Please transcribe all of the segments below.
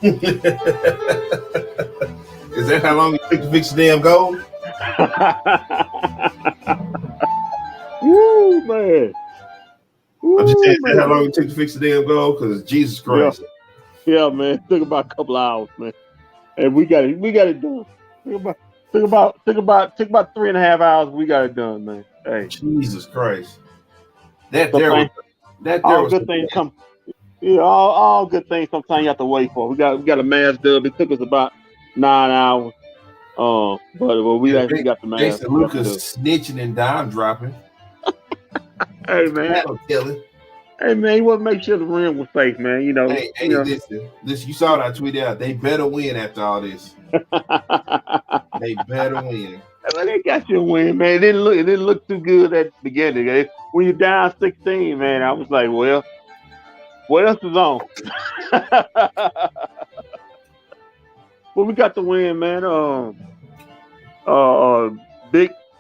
Is that how long it took to fix the damn goal? Woo, man. I'm just saying, is that how Man. long it took to fix the damn goal? Because Jesus Christ. Yeah, man. Took about a couple hours, man. And we got it done. Took about 3.5 hours. We got it done, man. Hey, Jesus Christ. That sometimes there all was good things come. Yeah, all good things. Sometimes you have to wait for. We got a Mavs dub. It took us about 9 hours. But we actually got the they Mavs. said We got the Lucas dub. snitching and dime dropping. Hey, man. That'll kill it. Hey, man. You want to make sure the rim was safe, man. You know. Hey, listen. You saw what I tweeted out. They better win after all this. They better win. They got you a win, man. It didn't look too good at the beginning. When you're down 16, man, I was like, well, what else is on? Well, we got the win, man.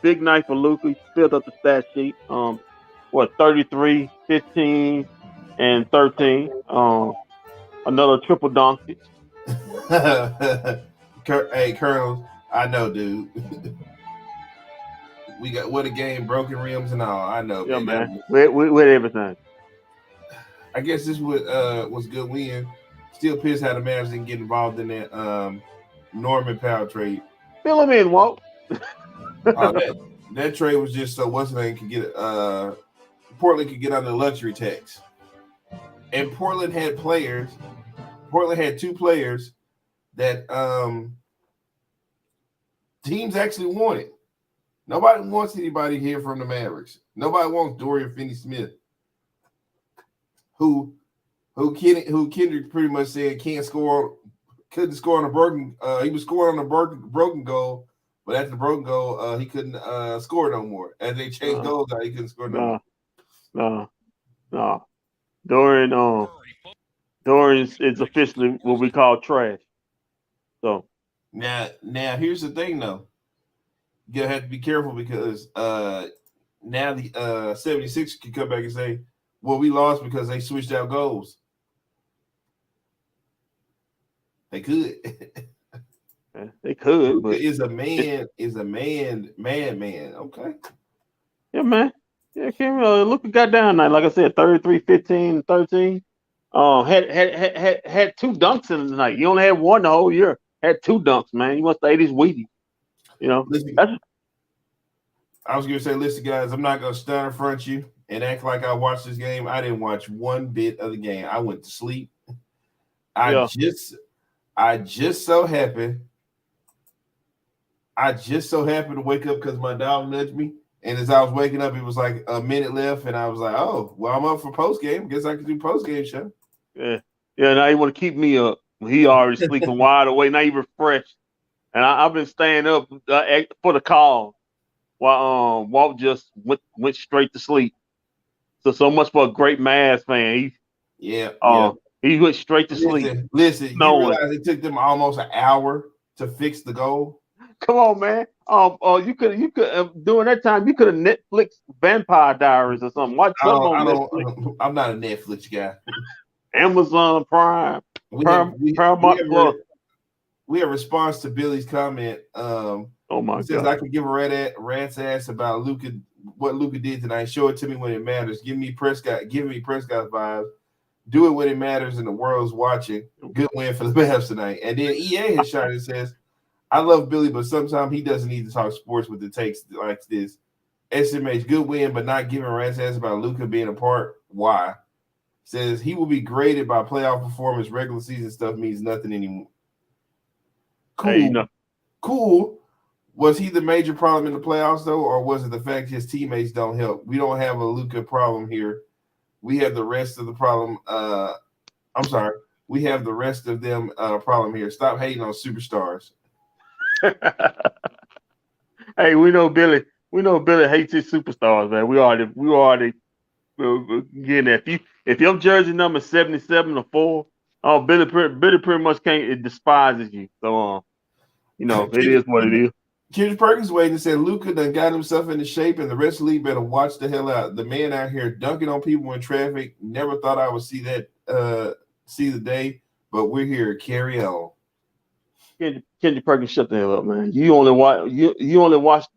Big night for Luka. He filled up the stat sheet. 33, 15, and 13. Another triple dunk. Hey, Colonel, I know, dude. We got what a game, broken rims and all. I know, Yeah, man. With everything. I guess this was a good win. Still pissed how the Mavs didn't get involved in that Norman Powell trade. Fill him in, Walt. That trade was just so what's the name could get Portland could get on the luxury tax. And Portland had two players that teams actually wanted. Nobody wants anybody here from the Mavericks. Nobody wants Dorian Finney-Smith, who Kendrick pretty much said couldn't score on a broken. He was scoring on a broken goal, but after the broken goal, he couldn't score no more. As they changed goals out, he couldn't score no more. No. Dorian is officially what we call trash. So now here's the thing though. You have to be careful because now the 76ers can come back and say, well, we lost because they switched out goals. They could. yeah, they could, Luka but is a man. Okay. Yeah, man. Yeah, Luka got down night. Like I said, 33, 15, 13. Had two dunks in the night. You only had one the whole year. Had two dunks, man. You must say he's weedy. You know. I was gonna say, listen, guys, I'm not gonna stand in front of you and act like I watched this game. I didn't watch one bit of the game. I went to sleep. I just so happened to wake up because my dog nudged me. And as I was waking up, it was like a minute left, and I was like, "Oh, well, I'm up for post game. Guess I can do post game show." Yeah. Now you want to keep me up. He already sleeping wide awake. Now he refreshed, and I've been staying up for the call while Walt just went straight to sleep. So much for a great Mavs fan. He went straight to sleep. Listen, you realize it took them almost an hour to fix the goal. Come on, man. You could during that time you could have Netflix Vampire Diaries or something. Watch something on Netflix. I'm not a Netflix guy. Amazon Prime, Paramount Plus. We have response to Billy's comment. Oh my God! Says I could give a rat's ass about Luka. What Luka did tonight. Show it to me when it matters. Give me Prescott vibes. Do it when it matters and the world's watching. Good win for the Mavs tonight. And then EA has shot and says, I love Billy, but sometimes he doesn't need to talk sports with the takes like this. SMH, good win, but not giving rat's ass about Luka being a part. Why? Says he will be graded by playoff performance. Regular season stuff means nothing anymore. Cool. Cool. Was he the major problem in the playoffs, though, or was it the fact his teammates don't help? We don't have a Luka problem here. We have the rest of the problem. I'm sorry. We have the rest of them problem here. Stop hating on superstars. Hey, we know Billy hates his superstars, man. We already getting that. If your jersey number 77 or 4, Billy pretty much it despises you. So it is what it is. Kendrick Perkins waiting and said Luka done got himself into shape, and the rest of the league better watch the hell out. The man out here dunking on people in traffic. Never thought I would see that see the day, but we're here. Carry on. Kendrick Perkins, shut the hell up, man. You only watch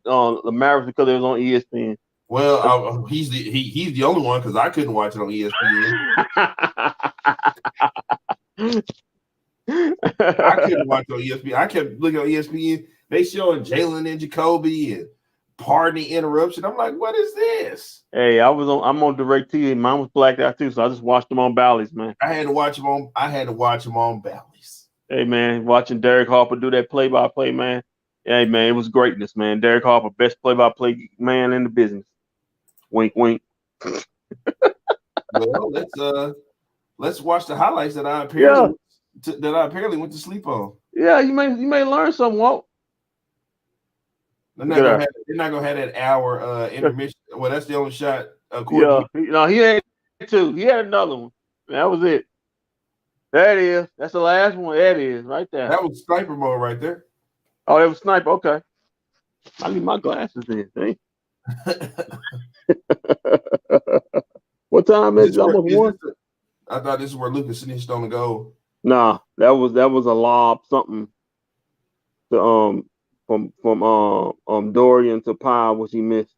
the Mavericks because it was on ESPN. Well, he's the only one because I couldn't watch it on ESPN. I couldn't watch it on ESPN. I kept looking on ESPN. They showing Jalen and Jacoby and pardon the interruption. I'm like, what is this? Hey, I'm on DirecTV. Mine was blacked out too, so I just watched them on Bally's, man. I had to watch them on Bally's. Hey, man, watching Derek Harper do that play-by-play, man. Hey, man, it was greatness, man. Derek Harper, best play-by-play man in the business. Wink, wink. Well, let's watch the highlights that I apparently went to sleep on. Yeah, you may learn something, Walt. They're not gonna have that hour intermission. Well, that's the only shot. Yeah, he had two. He had another one. That was it. That is. That's the last one. That is right there. That was sniper mode right there. Oh, that was sniper. Okay. I need my glasses in. What time is it? Almost one. I thought this is where Lucas snitched on the goal. Nah, that was a lob something. From Dorian to Powell, which he missed.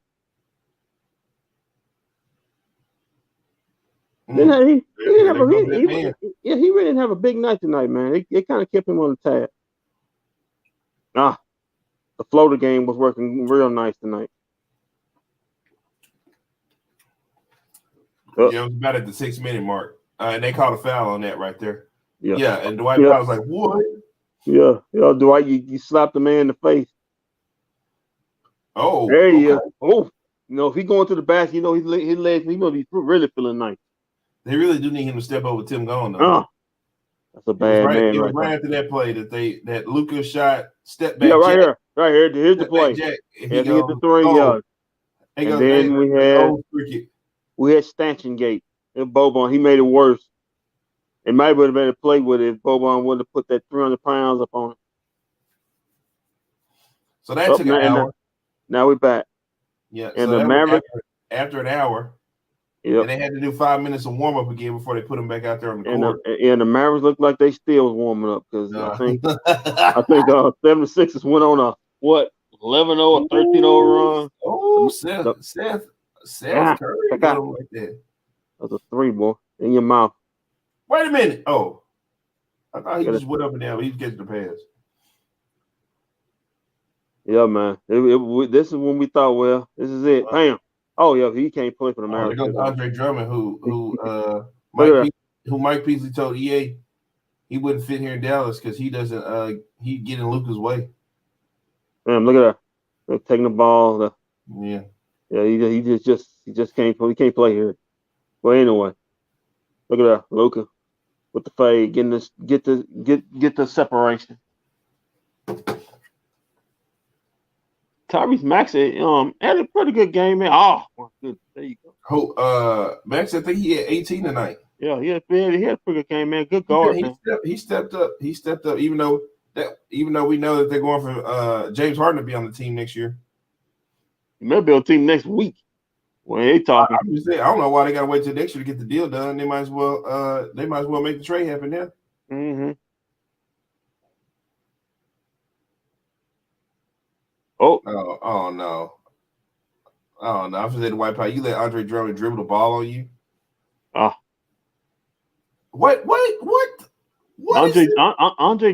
He really didn't have a big night tonight, man. It kind of kept him on the tab. The floater game was working real nice tonight. Yeah, it was about at the 6-minute mark. And they called a foul on that right there. Yeah, and Dwight Powell was like, what? Yeah, Dwight, you slapped the man in the face. Oh, there he is. Oh, if he going to the basket, his legs, he must be really feeling nice. They really do need him to step over Tim Gone, though. That's a bad man. It was right after that play that Lucas shot, step back. Yeah, right here. Here's the play. He hit the 3 yards. And then we had Stanchion Gate and Boban. He made it worse. It might have been a play with it if Boban would have put that 300 pounds up on it. So that took an hour. Now we're back. Yeah. And the Mavericks after an hour. Yep. And they had to do 5 minutes of warm up again before they put them back out there on the court. And the Mavericks looked like they still was warming up because I think 76ers went on a 11-0 or 13-0 run. Oh, Seth Curry got him right there. That's a 3, boy, in your mouth. Wait a minute. Oh, I thought he just went up and down. He's getting the pass. Yeah, man. This is when we thought, well, this is it. Bam. Oh yeah, he can't play for the Mavericks. There goes Andre Drummond, who Mike Peasley told EA he wouldn't fit here in Dallas because he doesn't he'd get in Luka's way. Damn, look at that. They're taking the ball. Yeah, he just can't play. He can't play here. But anyway, look at that, Luka with the fade, get the separation. Tyrese Maxey had a pretty good game, man. Oh, my goodness. There you go. Max, I think he had 18 tonight. Yeah, he had a pretty good game, man. Good guard, man. He stepped up. Even though we know that they're going for James Harden to be on the team next year. He may be on the team next week. When they talking. I don't know why they got to wait till next year to get the deal done. They might as well make the trade happen now. Mm-hmm. Oh no. I was at the White Pie. You let Andre Drummond dribble the ball on you. What? Andre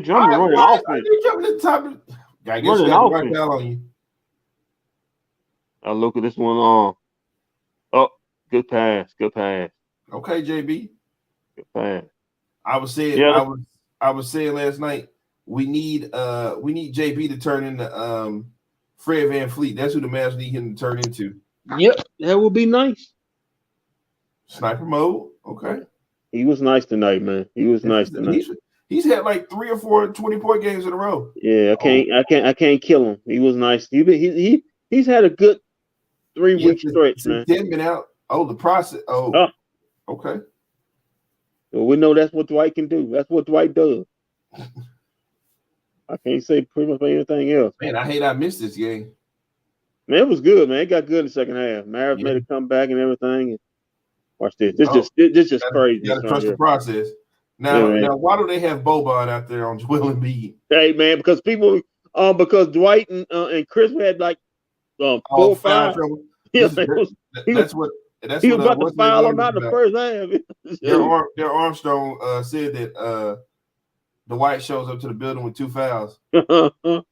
Drummond running offense. Andre Drummond at the top of I guess running got the White on you. Look at this one. Oh, good pass. Okay, JB. Good pass. I was saying last night we need JB to turn into Fred VanVleet. That's who the Mavs need him to turn into. Yep, that would be nice. Sniper mode. Okay. He was nice tonight, man. He was nice tonight. He's had like 3 or 4 20-point games in a row. Yeah, I can't kill him. He was nice. He's had a good 3-week stretch, man. He's been out. Oh, the process. Oh. Okay. Well, we know that's what Dwight can do. That's what Dwight does. I can't say pretty much anything else. Man, I hate I missed this game. Man, it was good, man. It got good in the second half. Mavs made a comeback and everything. Watch this. This just crazy. You got to trust the process. Now, why do they have Boban out there on Joel Embiid? Hey man, because because Dwight and Chris had like 4 or 5. Yeah, that's what he was about to foul him out in the first half. Their Armstrong said that Dwight shows up to the building with 2 fouls.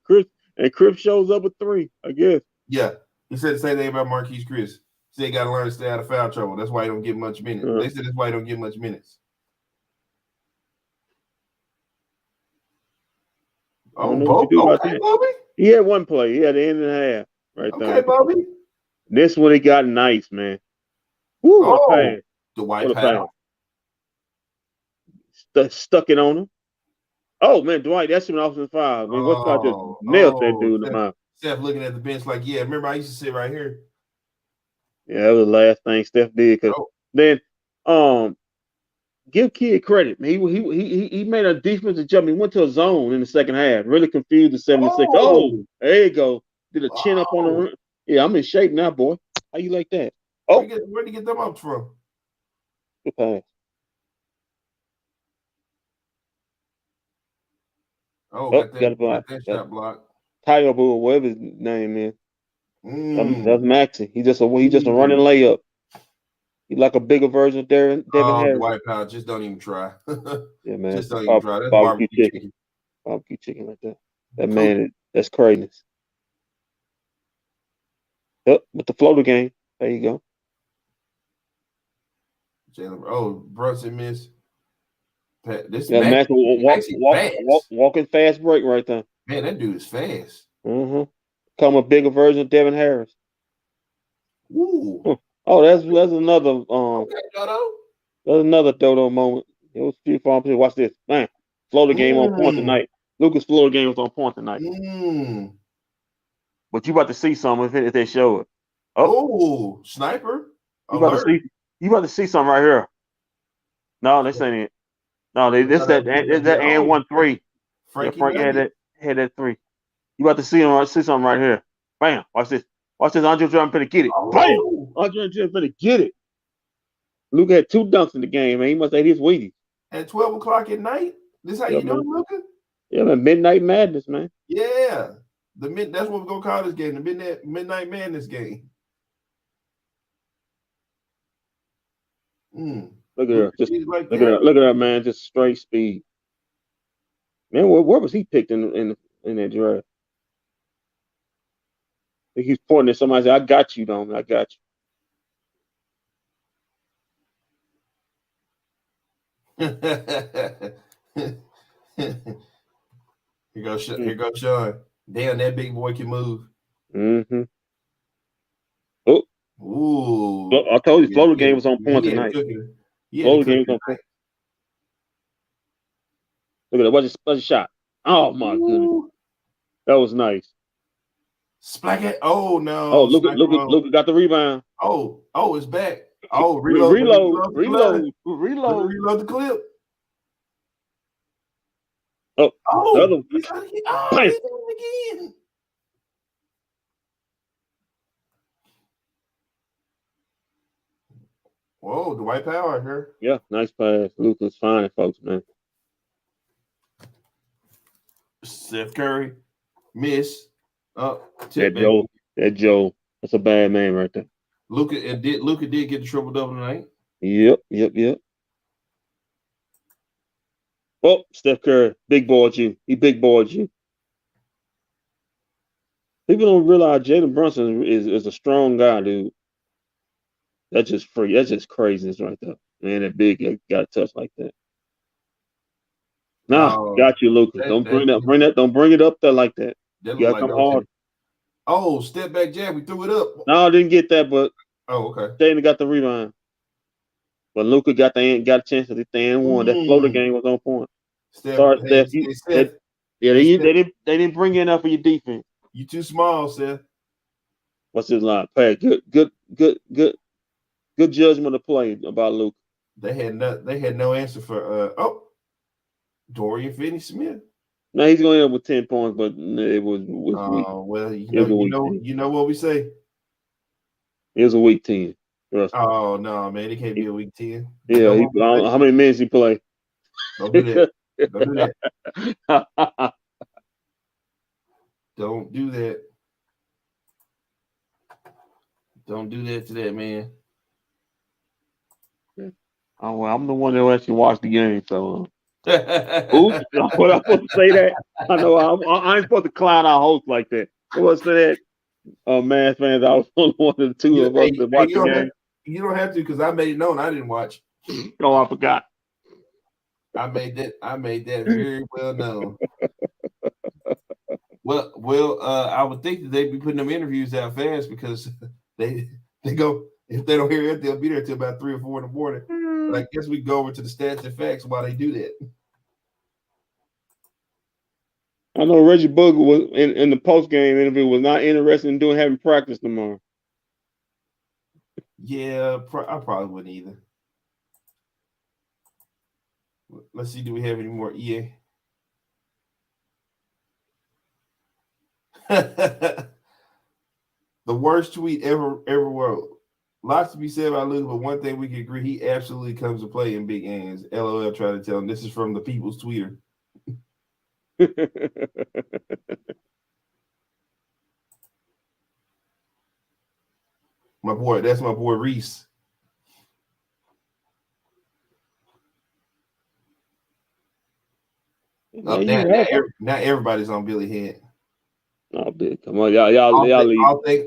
Chris shows up with 3, I guess. Yeah, he said the same thing about Marquise Chris. He said he got to learn to stay out of foul trouble. That's why he don't get much minutes. They said that's why he don't get much minutes. Oh, okay, Bobby. He had 1 play. He had the end of the half right there. Okay, Bobby. This one he got nice, man. Woo, the white pass. Stuck it on him. Oh man, Dwight, that's an offensive foul. I mean, what's about just nailed that dude in the mouth. Steph looking at the bench like, yeah, remember I used to sit right here. Yeah, that was the last thing Steph did. Because then, give Kid credit. He made a defensive jump. He went to a zone in the second half. Really confused the 76. Oh, there you go. Did a chin up on the rim. Yeah, I'm in shape now, boy. How you like that? Oh, where'd you get them up from? Good pass. Got that shot block. Tyler Bull, whatever his name is. That's Maxie. He's just a running layup. He's like a bigger version of Devin Harris. White Power, just don't even try. Yeah, man. Just don't even try. That's barbecue chicken. Barbecue chicken like that. That man, that's craziness. Yep, with the floater game. There you go. Brunson missed. This walking fast break right there. Man, that dude is fast. Come a bigger version of Devin Harris. Ooh. Oh, that's another Dodo. That's another Dodo moment. It was a few farms. Watch this. Man, Florida game on point tonight. Lucas Florida game was on point tonight. But you about to see something if they show it. Oh, sniper. You about to see something right here. No, this ain't it. No, that and 1-3. Frank had that 3. You about to see something right here. Bam. Watch this. Watch this. Andre trying to get it. Bam. Andre trying to get it. Luka had 2 dunks in the game, man. He must have his Wheaties. At 12 o'clock at night? This how you doing, Luka? Yeah, man. Midnight Madness, man. Yeah. That's what we're going to call this game. The Midnight Madness game. Look at her. Look at her, man. Just straight speed. Man, where was he picked in that draft? I think he's pointing at somebody. Said, I got you, Dom. I got you. Here goes Sean. Damn, that big boy can move. Oh. Ooh. I told you, Florida game was on point tonight. Florida game was on point. Look at that. What's the shot? Oh, my goodness. That was nice. Splack it. Oh, no. Oh, look at got the rebound. Oh, it's back. Oh, reload the clip. Oh, he's done it again. Whoa, the white power here. Yeah, nice pass. Luka's fine, folks, man. Steph Curry, miss. That Joe. That's a bad man right there. Luka did get the triple-double tonight. Yep. Oh, Steph Curry, big boyed you. He big boyed you. People don't realize Jalen Brunson is a strong guy, dude. That's just free. That's just craziness right there. Man, that big got a touch like that. Got you, Luka. Don't bring it up there like that. You gotta come hard. Oh, step back jab. We threw it up. No, I didn't get that, but okay. Jalen got the rebound. But Luka got a chance at the end one. That floater game was on point. Sorry, Steph. They didn't bring you enough for your defense. You too small, Steph. What's his line? Pat, good judgment of play about Luka. They had no answer for Dorian Finney-Smith. No, he's going to end up with 10 points, but it was weak. Well, you know what we say. It was a weak 10. Oh no, man, it can't be a weak 10. Yeah, how many minutes he play? Don't do that. Don't do that. Don't do that. Don't do that to that man. Oh, well, I'm the one that actually watched the game, so. Oops, what I'm supposed to say that? I know I ain't supposed to clown our host like that. I was to that. Mavs fans, I was one of the two of us that watched the game. You don't have to because I made it known I didn't watch. Oh, I forgot. I made that very well known. Well, I would think that they'd be putting them interviews out fast because they go, if they don't hear it, they'll be there till about 3 or 4 in the morning. But I guess we go over to the stats and facts while they do that. I know Reggie Booker was in the post game interview was not interested in having practice tomorrow. Yeah, I probably wouldn't either. Let's see, do we have any more EA? The worst tweet ever wrote. Lots to be said about Luka, but one thing we can agree, he absolutely comes to play in big games. LOL, try to tell him this is from the people's tweeter. That's my boy Reese. Now everybody's on Billy Head. Oh, big. Come on, y'all leave.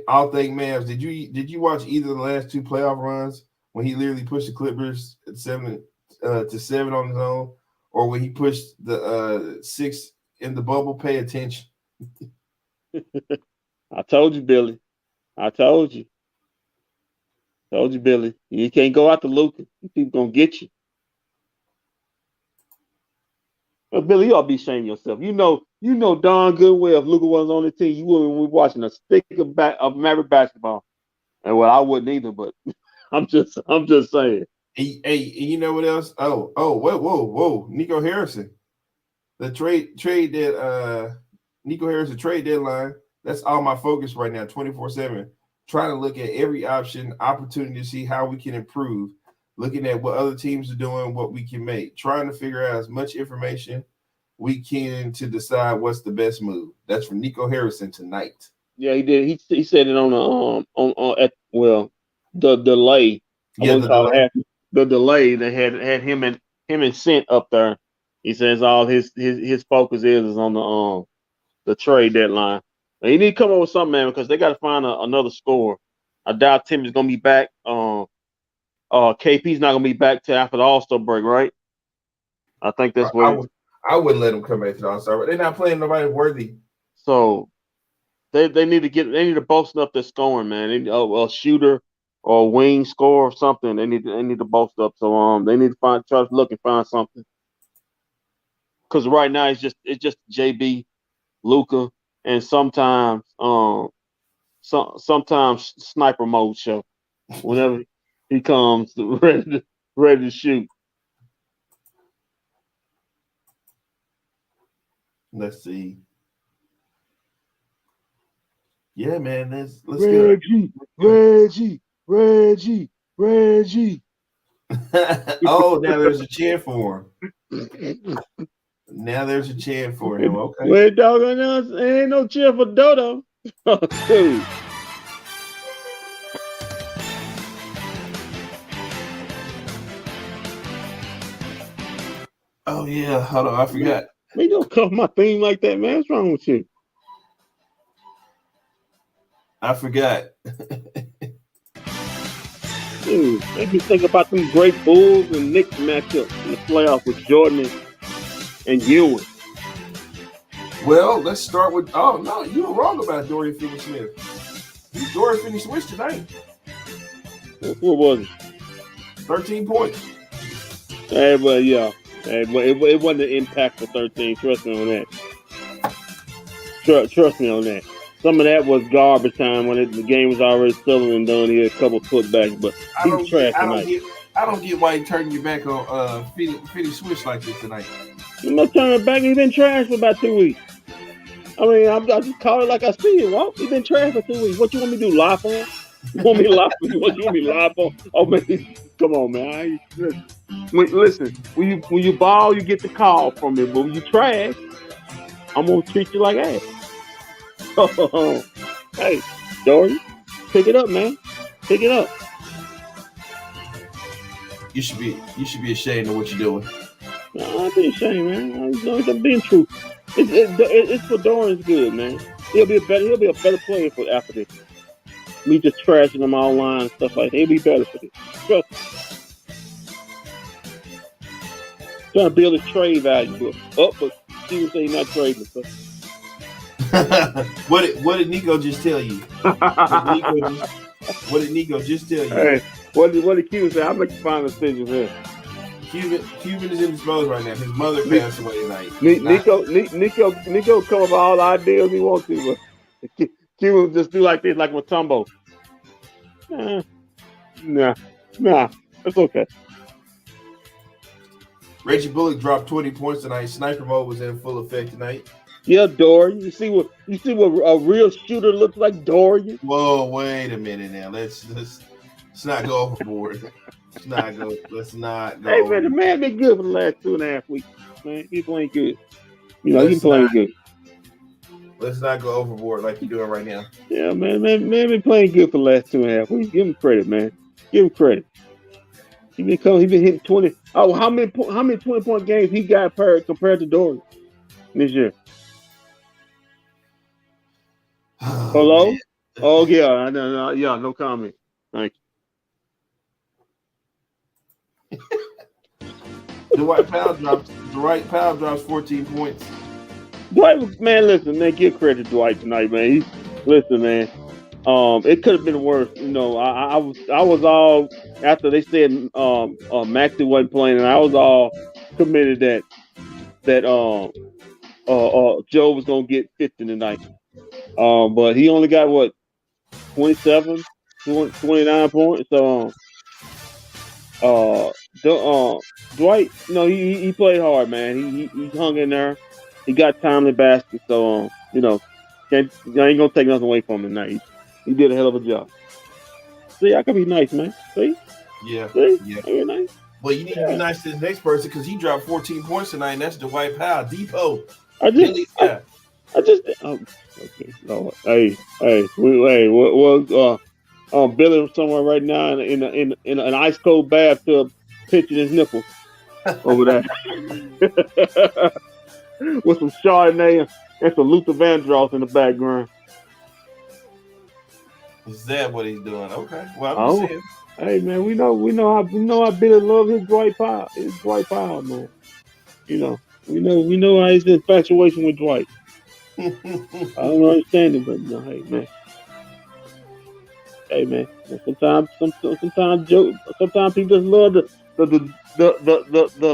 I'll think, Mavs. Did you watch either of the last 2 playoff runs when he literally pushed the Clippers at 7 to 7 on his own, or when he pushed the 6 in the bubble? Pay attention. I told you, Billy. I told you. Told you, Billy. You can't go after Luka. People gonna get you. Well, Billy, you ought to be ashamed of yourself. You know darn good well if Luka was on the team, you wouldn't be watching a stick of Maverick basketball. And well, I wouldn't either, but I'm just saying. Hey, you know what else? Whoa. Nico Harrison. The trade that Nico Harrison trade deadline. That's all my focus right now, 24/7. Trying to look at every opportunity to see how we can improve. Looking at what other teams are doing, what we can make. Trying to figure out as much information we can to decide what's the best move. That's from Nico Harrison tonight. Yeah, he did. He said it on the delay. Yeah, the delay that had him and Cent up there. He says all his focus is on the trade deadline. And he need to come up with something, man, because they got to find another scorer. I doubt Tim is gonna be back. KP's not gonna be back till after the All-Star break, right? I think that's what I wouldn't let him come back to the All-Star break. They're not playing nobody worthy. So they need to bolster up their scoring, man. They need a shooter or a wing scorer or something. They need to bolster up. So they need to try to look and find something. Because right now it's just JB, Luka, and sometimes sometimes sniper mode show whenever he comes ready to shoot. Let's see. Yeah, man. Let's Reggie. Oh, now there's a chant for him. Now there's a chant for him. Okay. Wait, dog, ain't no cheer for Dodo. Dude. Oh yeah, hold on, I forgot. Man, don't cover my theme like that, man. What's wrong with you? I forgot. Dude, make me think about them great Bulls and Knicks matchup in the playoffs with Jordan and Ewing. Well, let's start with. Oh no, you were wrong about Dorian Finney-Smith. Dorian Finney-Smith tonight. What was it? 13 points. Well, yeah. It wasn't an impact for 13. Trust me on that. Trust me on that. Some of that was garbage time when the game was already still and done. He had a couple putbacks, but he was trash tonight. I don't get why you turning your back on Finney-Smith like this tonight. I'm not turning back. He's been trash for about 2 weeks. I mean, I just call it like I see it. Well, he's been trash for 2 weeks. What you want me to do? Lie for him? You want me to lie for you? What you want me to lie for? Oh man, come on, man. Listen, when you ball, you get the call from me, but when you trash, I'm gonna treat you like ass. Hey, Dory, pick it up, man. Pick it up. You should be ashamed of what you're doing. No, I'm being ashamed, man. I'm being true. It's for Dorian's good, man. He'll be a better player for after this. Me just trashing him online and stuff like that. He'll be better for this. Trust me. Trying to build a trade value. But he would say he's not trading. So. What did Nico just tell you? What did Nico just tell you? Hey, what did Cuban say? I'll make the final decision here. Cuban is indisposed right now. His mother passed away tonight. Nico come up with all the ideas he wants to, but Cuban just do like this, like Matumbo. Nah, that's okay. Reggie Bullock dropped 20 points tonight. Sniper mode was in full effect tonight. Yeah, Dorian. You see what a real shooter looks like, Dorian? Whoa, wait a minute now. Let's not go overboard. Let's not go. Hey man, the man been good for the last 2.5 weeks. Man, he's playing good. He's playing good. Let's not go overboard like you're doing right now. Yeah, man been playing good for the last 2.5 weeks. Give him credit, man. Give him credit. He been hitting 20. Oh, how many 20-point games he got compared to Dorian this year? Hello? Man. Oh yeah, no comment. Thank you. Dwight Powell drops 14 points. Dwight, man, listen, man, give credit to Dwight tonight, man. Listen, man. It could have been worse. I was all after they said Maxey wasn't playing, and I was all committed that Joe was gonna get 50 tonight. But he only got 27, 29 points. So Dwight, he played hard, man. He hung in there. He got timely baskets. So I ain't gonna take nothing away from him tonight. He did a hell of a job. See, I can be nice, man. See? Yeah. See? Yeah. You're nice. Well, you need to be nice to the next person because he dropped 14 points tonight, and that's Dwight Powell. Depot. Okay. No, hey, Billy was somewhere right now in an ice cold bathtub, pitching his nipples over there with some Chardonnay and some Luther Vandross in the background. Is that what he's doing? Okay. Well, I'm saying. Hey man, we know how Billy loves his Dwight Powell, man. We know how he's in infatuation with Dwight. I don't understand it, but hey man. Sometimes people just love the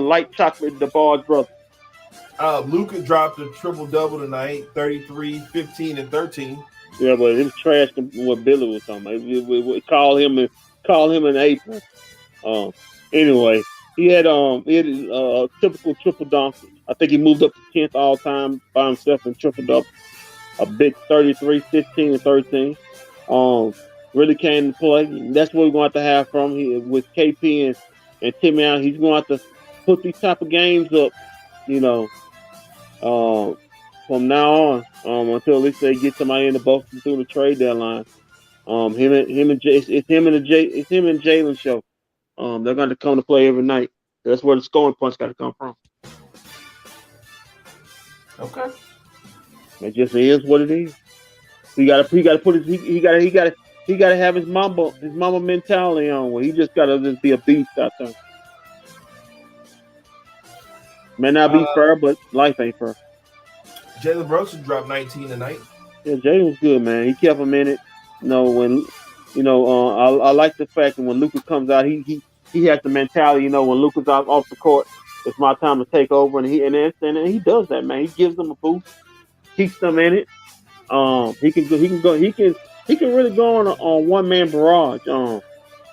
light chocolate, the Bars brother. Luka dropped a triple double tonight, 33, 15, and 13. Yeah, but it was trash what Billy was talking about. We call him an April. Anyway, he had a typical triple dunk. I think he moved up to 10th all time by himself in triple double. A big 33, 15, and 13. Really came to play. That's what we're going to have from him with KP and Timmy out. He's going to have to put these type of games up, from now on, until at least they get somebody in the Boston through the trade deadline. It's him and Jalen show. They're going to come to play every night. That's where the scoring points got to come from. Okay. It just is what it is. He got to have his mama mentality on. Where he just got to just be a beast out there. May not be fair, but life ain't fair. Jalen Brunson dropped 19 tonight. Yeah, Jalen was good, man. He kept him in it. I like the fact that when Luka comes out, he has the mentality. When Luka's out off the court, it's my time to take over, and he does that, man. He gives them a boost, keeps them in it. He can really go on one man barrage.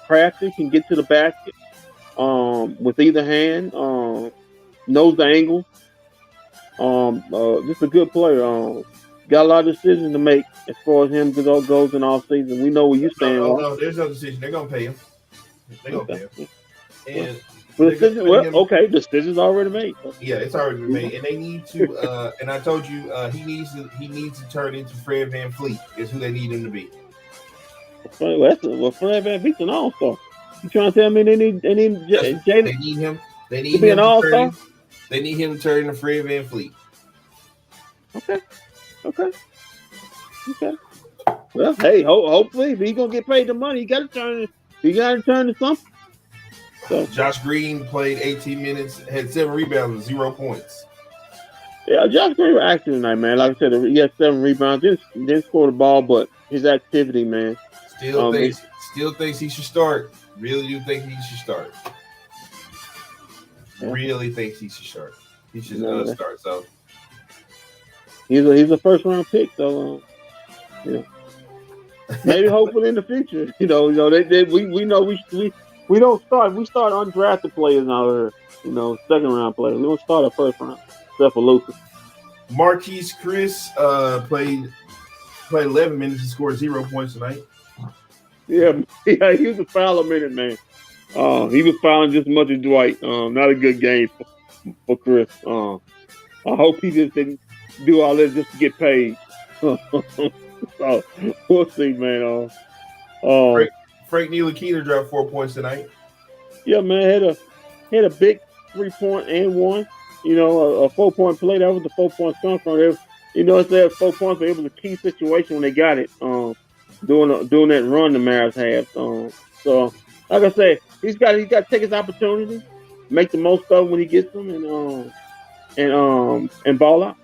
Crafty can get to the basket with either hand. Knows the angle. Just a good player. Got a lot of decisions to make as far as him goes in off season. We know where you stand. No, there's no decision. They're gonna pay him. And Okay, decision's already made. Yeah, it's already been made, and they need to. And I told you, he needs to turn into Fred VanVleet. Is who they need him to be. Fred VanVleet's an all-star. You trying to tell me they need Jalen? They need him. They need to be him an to all-star. They need him to turn into Fred VanVleet. Okay. Well, hey, hopefully, if he's gonna get paid the money, he got to turn to something. So, Josh Green played 18 minutes, had 7 rebounds, and 0 points. Yeah, Josh Green was active tonight, man. Like I said, he had 7 rebounds. Didn't score the ball, but his activity, man. Still thinks he should start. Really do think he should start. Yeah. Really thinks he should start. He should start. So he's a first round pick. So maybe hopefully in the future. We know we don't start. We start undrafted players now. Second round players. We don't start a first round. Except for Lucas. Marquise Chris played 11 minutes and scored 0 points tonight. Yeah, he was a fouler minute, man. He was fouling just as much as Dwight. Not a good game for Chris. I hope he just didn't do all this just to get paid. So we'll see, man. Frank Ntilikina dropped 4 points tonight. Yeah, man, had a big 3-point and one. A 4-point play. That was the 4 points come from. It's that 4 points. It was a key situation when they got it. Doing that run the Mavs have. So like I said, he's got to take his opportunity, make the most of it when he gets them, and ball out.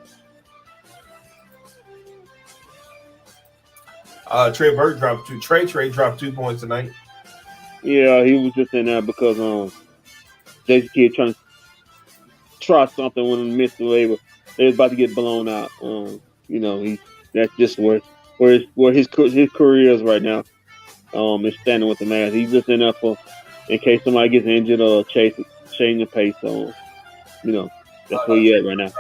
Trey dropped 2 points tonight. Yeah, he was just in there because Jason Kidd trying to try something when he missed the label. They was about to get blown out. That's just where his career is right now. Is standing with the Mavs. He's just in there for in case somebody gets injured or changing the pace. So, that's where he at right now.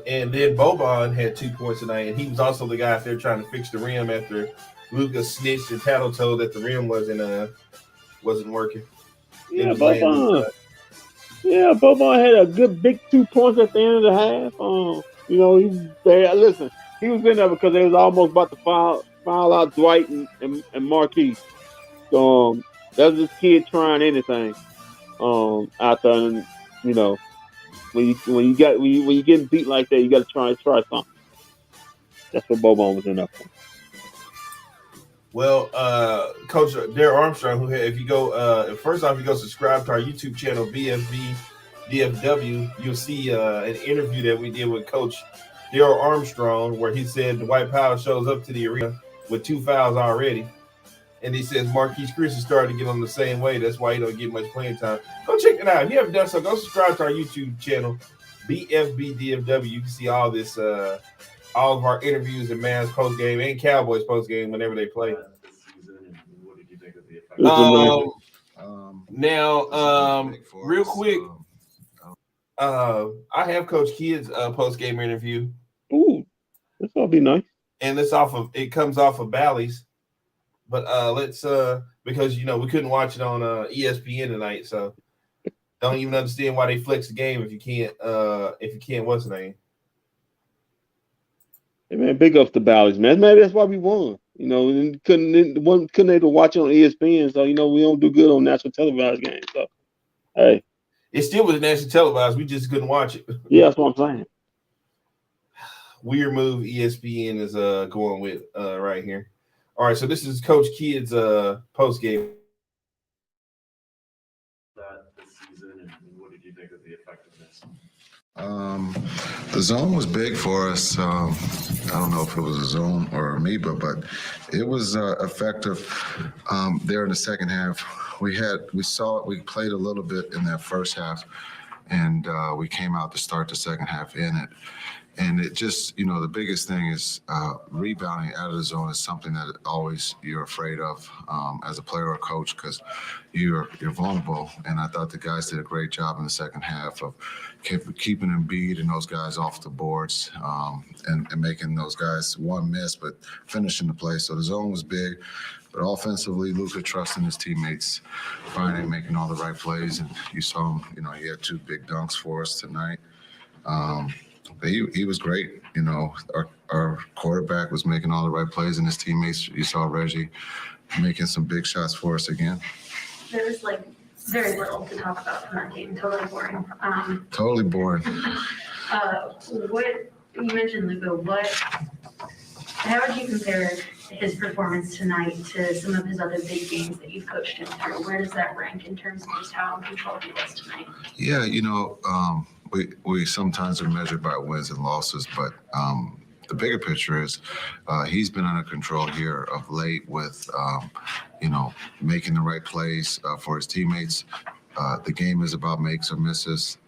And then Boban had 2 points tonight, and he was also the guy out there trying to fix the rim after Lucas snitched and tattletoed that the rim wasn't working. Yeah, Boban. Yeah, Boban had a good big 2 points at the end of the half. He was in there because they was almost about to foul out Dwight and Marquise. So that was this kid trying anything out there, and when you getting beat like that, you got to try something. That's what Boban was in there for. Well, Coach Darryl Armstrong, if you go subscribe to our YouTube channel, bFb DFW, you'll see an interview that we did with Coach Darryl Armstrong, where he said Dwight Powell shows up to the arena with 2 fouls already, and he says Marquise Chris is starting to get on the same way. That's why he don't get much playing time. Go check it out. If you haven't done so, go subscribe to our YouTube channel, bFb DFW. You can see all this. All of our interviews and Mavs post game and Cowboys post game whenever they play. Real quick, I have Coach Kidd's post game interview. Ooh, this will be nice. And it comes off of Bally's, but let's because we couldn't watch it on ESPN tonight, so don't even understand why they flex the game if you can't what's the name. Hey man, big ups to Bally's, man. Maybe that's why we won. Couldn't able to watch it on ESPN, so we don't do good on national televised games. So, hey, it still was national televised. We just couldn't watch it. Yeah, that's what I'm saying. Weird move ESPN is going with right here. All right, so this is Coach Kidd's post game. This season, and what did you think of the effectiveness? The zone was big for us. I don't know if it was a zone or me, but it was effective there in the second half. We played a little bit in that first half, and we came out to start the second half in it. And it just, the biggest thing is rebounding out of the zone is something that always you're afraid of as a player or coach because you're vulnerable. And I thought the guys did a great job in the second half of keeping Embiid and those guys off the boards and making those guys one miss, but finishing the play. So the zone was big. But offensively, Luka trusting his teammates, finding, making all the right plays, and you saw him. You know, he had 2 big dunks for us tonight. But he was great. You know, our quarterback was making all the right plays, and his teammates. You saw Reggie making some big shots for us again. There's like very little to talk about from that game. Totally boring. Totally boring. What you mentioned, Luka? How would you compare his performance tonight to some of his other big games that you've coached him through? Where does that rank in terms of just how in control he was tonight? Yeah, you know, we sometimes are measured by wins and losses, but the bigger picture is he's been under control here of late with, you know, making the right plays for his teammates. The game is about makes or misses.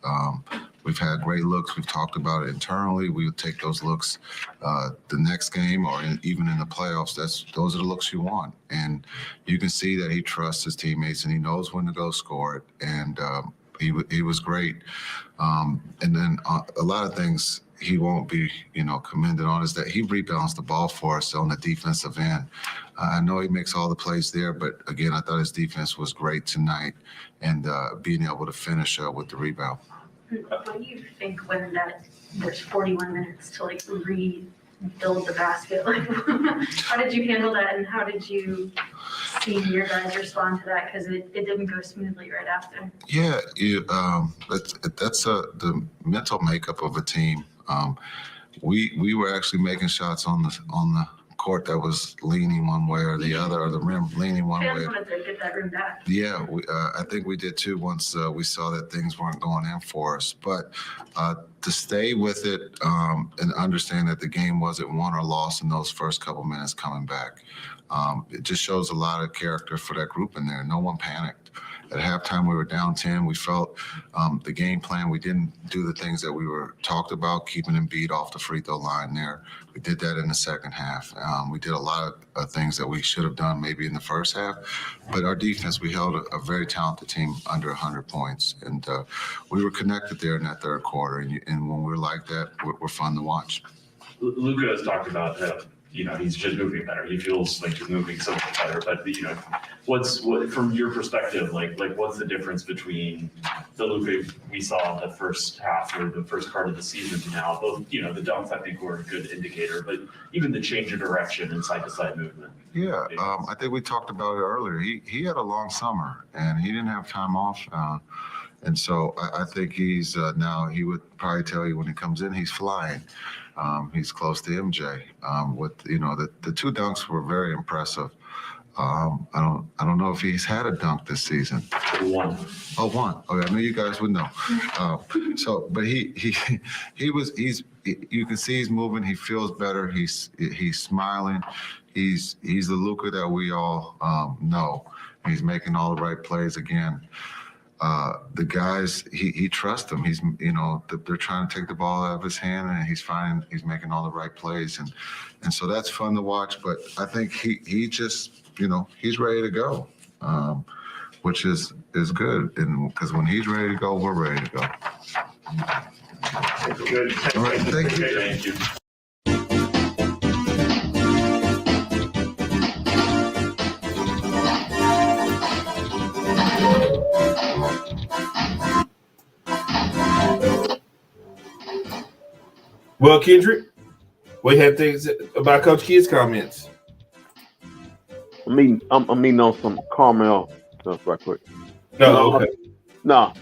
We've had great looks. We've talked about it internally. We would take those looks the next game or even in the playoffs. Those are the looks you want. And you can see that he trusts his teammates and he knows when to go score it. And he was great. And then a lot of things he won't be, you know, commended on is that he rebounds the ball for us on the defensive end. I know he makes all the plays there, but again, I thought his defense was great tonight and being able to finish with the rebound. What do you think when there's 41 minutes to like rebuild the basket? Like, how did you handle that, and how did you see your guys respond to that? Because it didn't go smoothly right after. Yeah, that's the mental makeup of a team. We were actually making shots on the court that was leaning one way or the other, or the rim leaning one way. Fans wanted to get that rim back. Yeah, I think we did too once we saw that things weren't going in for us. But to stay with it and understand that the game wasn't won or lost in those first couple minutes coming back, it just shows a lot of character for that group in there. No one panicked. At halftime, we were down 10. We felt the game plan. We didn't do the things that we were talked about, keeping Embiid off the free throw line there. We did that in the second half. We did a lot of things that we should have done maybe in the first half. But our defense, we held a very talented team under 100 points. And we were connected there in that third quarter. And when we're like that, we're fun to watch. Luka has talked about you know, he's just moving better. He feels like he's moving so much better. But, you know, what from your perspective, like what's the difference between the Luka we saw in the first half or the first part of the season to now? Both, you know, the dunks I think were a good indicator, but even the change of direction and side-to-side movement. Yeah, I think we talked about it earlier. He had a long summer and he didn't have time off. And so I think he's now, he would probably tell you when he comes in, he's flying. He's close to MJ. With, you know, the 2 dunks were very impressive. I don't know if he's had a dunk this season. One. Oh, one. Okay, I knew you guys would know. But he's you can see he's moving. He feels better. He's smiling. He's the Luka that we all know. He's making all the right plays again. The guys, he trusts them. He's, you know, they're trying to take the ball out of his hand, and he's making all the right plays, and so that's fun to watch. But I think he just, you know, he's ready to go, which is good, and because when he's ready to go, we're ready to go. Good. All right, thank you. Thank you. Well, Kendrick, what do you have things about Coach Kidd's comments? I'm meeting on some Carmel stuff right quick. No, okay. No.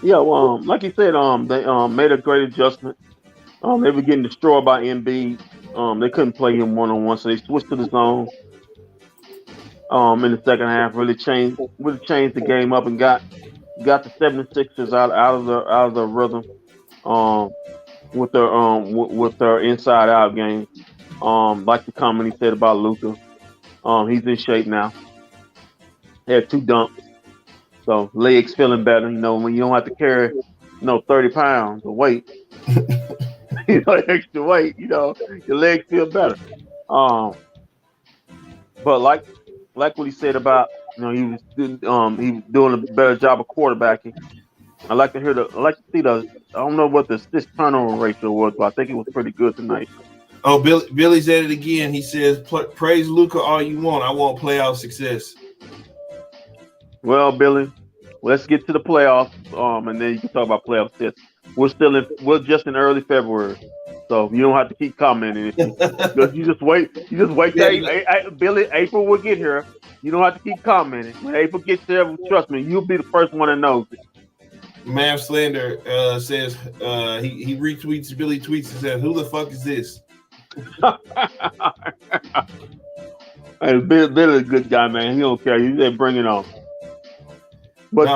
Yeah, well, like you said, they made a great adjustment. They were getting destroyed by Embiid. They couldn't play him one-on-one, so they switched to the zone. In the second half, really changed the game up and got the 76ers out of the rhythm. With their inside out game. Like the comment he said about Luka. He's in shape now. He had 2 dunks. So legs feeling better, you know, when you don't have to carry, 30 pounds of weight. Extra weight, your legs feel better. But like what he said about, he was doing a better job of quarterbacking. I like to see I don't know what the assist turnover ratio was, but I think it was pretty good tonight. Oh, Billy said it again. He says, "Praise Luka all you want. I want playoff success." Well, Billy, let's get to the playoffs, and then you can talk about playoff success. We're just in early February, so you don't have to keep commenting. You just wait. You just wait till Billy. April will get here. You don't have to keep commenting. When April gets there, trust me, you'll be the first one that knows it. Mav Slander says he retweets Billy tweets and says, "Who the fuck is this?" Hey, Billy's a good guy, man. He don't care. He said, "Bring it on." But,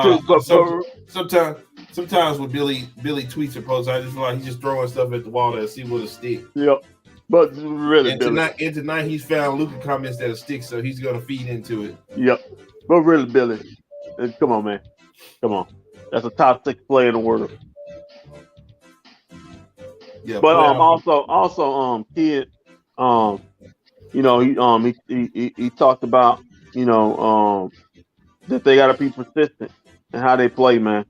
sometimes when Billy tweets or posts, I just feel like he's just throwing stuff at the wall to see what'll stick. Yep. But really, and Billy. tonight he's found Luka comments that'll stick, so he's gonna feed into it. Yep. But really, Billy, come on, man. Come on. That's a top 6 player in the world. Yeah. But also kid, you know, he talked about, you know, that they gotta be persistent in how they play, man.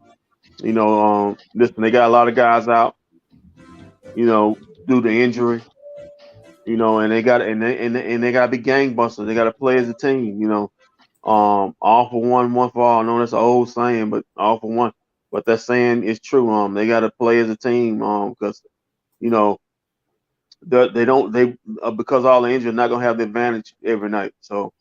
You know, listen, they got a lot of guys out, you know, due to injury. You know, and they gotta be gangbusters. They gotta play as a team, you know. All for one for all. I know that's an old saying, but all for one. But that saying is true. They gotta play as a team, because you know, because all the injured, not gonna have the advantage every night. So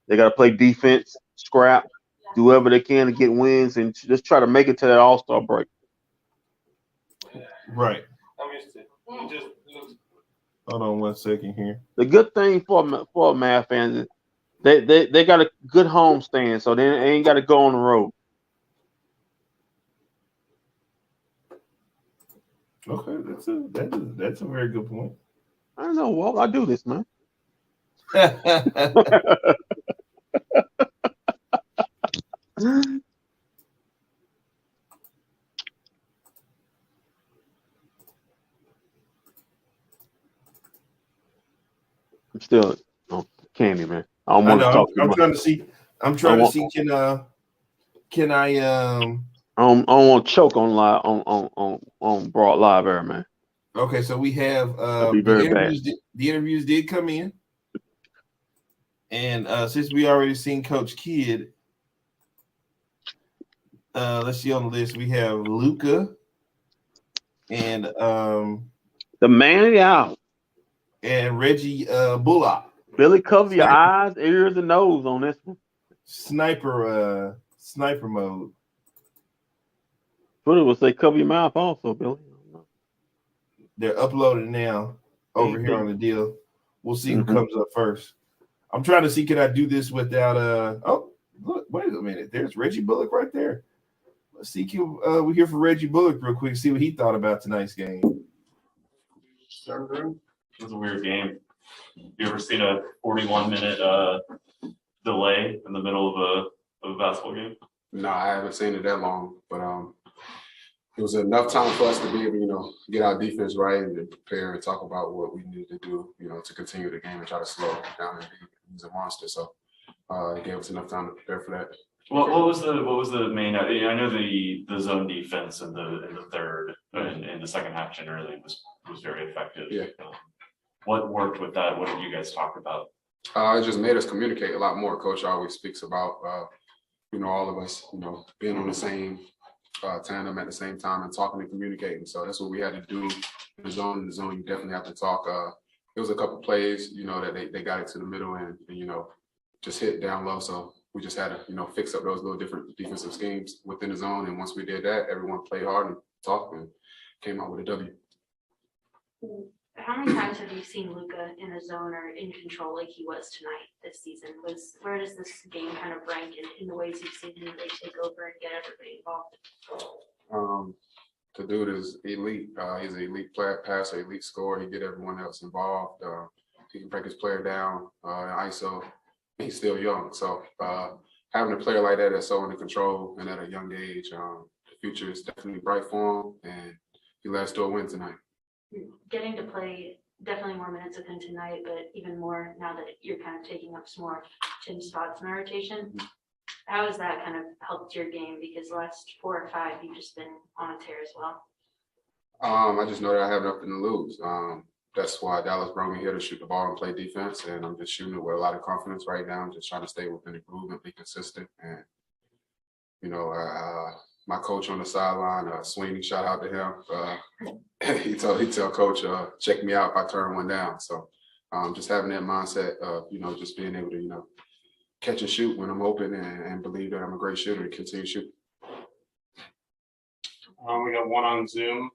they gotta play defense, scrap, do whatever they can to get wins, and just try to make it to that All-Star break. Right. Hold on 1 second here. The good thing for Mavs fans is they got a good home stand, so they ain't got to go on the road. Okay, that's a very good point. I don't know. Well, I do this, man. I'm still candy, man. I don't want to talk too much. I'm trying to see. Can I? I don't want to choke on live on broad live air, man. Okay, so we have the interviews did come in, and since we already seen Coach Kidd, let's see on the list. We have Luka and the man out and Reggie Bullock. Billy, cover your eyes, ears, and nose on this one. Sniper mode. Twitter will say cover your mouth also, Billy. They're uploading now over here on the deal. We'll see who comes up first. I'm trying to see, can I do this without oh, look, wait a minute. There's Reggie Bullock right there. Let's see, we hear from Reggie Bullock real quick, see what he thought about tonight's game. It was a weird game. You ever seen a 41-minute delay in the middle of a basketball game? No, I haven't seen it that long, but it was enough time for us to be able, you know, get our defense right and prepare and talk about what we needed to do, you know, to continue the game and try to slow it down and he's a monster. So it gave us enough time to prepare for that. What was the main? I know the zone defense in the third and the second half generally was very effective. Yeah. What worked with that? What did you guys talk about? It just made us communicate a lot more. Coach always speaks about, you know, all of us, you know, being on the same tandem at the same time and talking and communicating. So that's what we had to do in the zone. In the zone, you definitely have to talk. It was a couple plays, you know, that they got it to the middle and, you know, just hit down low. So we just had to, you know, fix up those little different defensive schemes within the zone. And once we did that, everyone played hard and talked and came out with a W. How many times have you seen Luka in a zone or in control like he was tonight this season? Where does this game kind of rank in the ways you've seen him really take over and get everybody involved? The dude is elite. He's an elite passer, elite scorer. He get everyone else involved. He can break his player down, ISO. He's still young. So having a player like that that's so under control and at a young age, the future is definitely bright for him. And he led us to a win tonight. Getting to play definitely more minutes with him tonight, but even more now that you're kind of taking up some more Tim spots in the rotation. How has that kind of helped your game? Because the last 4 or 5, you've just been on a tear as well. I just know that I have nothing to lose. that's why Dallas brought me here to shoot the ball and play defense. And I'm just shooting it with a lot of confidence right now. I'm just trying to stay within the groove and be consistent. And, you know, my coach on the sideline, Sweeney, shout out to him. He tell coach, check me out if I turn one down. So just having that mindset of, you know, just being able to, you know, catch and shoot when I'm open and believe that I'm a great shooter and continue shooting. We got one on Zoom.